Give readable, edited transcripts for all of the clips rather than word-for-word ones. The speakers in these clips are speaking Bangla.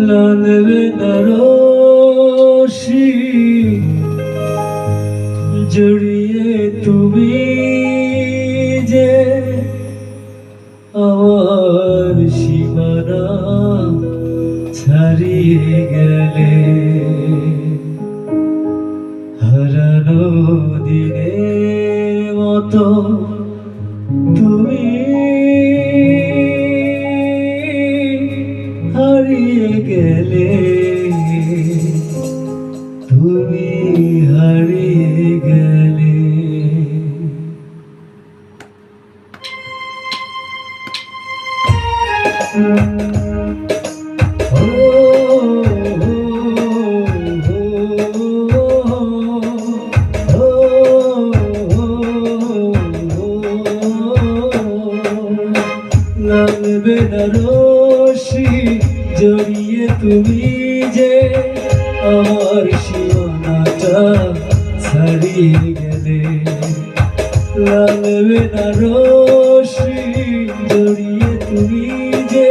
লালবে না রশি জড়িয়ে তুমি যে আমার সীমানা ছাড়িয়ে গেলে হারানো দিনের মতো তুমি হারিয়ে গেলে, তুমি হারিয়ে গেলে। লাগবে না রশি জড়িয়ে তুমি যে আমার সীমানাটা ছাড়িয়ে গেলে, লাগবে না রশি জড়িয়ে তুমি যে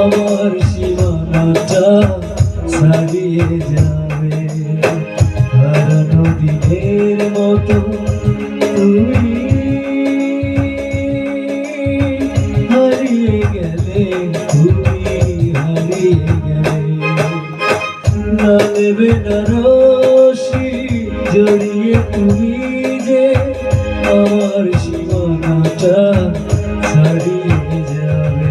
আমার সীমানাটা ছাড়িয়ে যাবে। হারানো দিনের মতো তুমি হারিয়ে গেলে, তুমি হারিয়ে গেলে। লাগবে না রশি জড়িয়ে তুমি যে আমার সীমানাটা ছাড়িয়ে যাবে।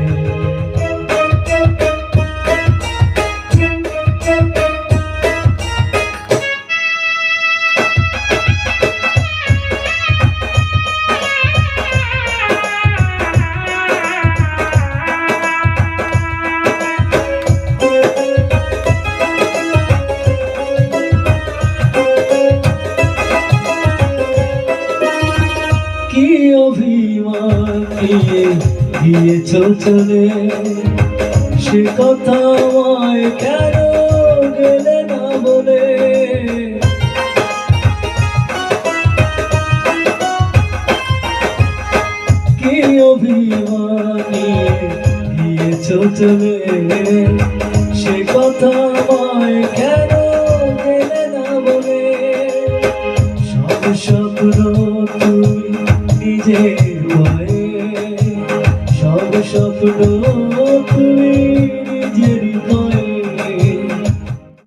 কি অভিমান নিয়ে গিয়েছ চলে, সে কথা আমায় কেন গেলে না বলে। কি অভিমান নিয়ে গিয়েছ চলে, সে কথা আমায় কেন গেলে না বলে। সব স্বপ্ন তুমি নিজের ভয়ে, সব স্বপ্ন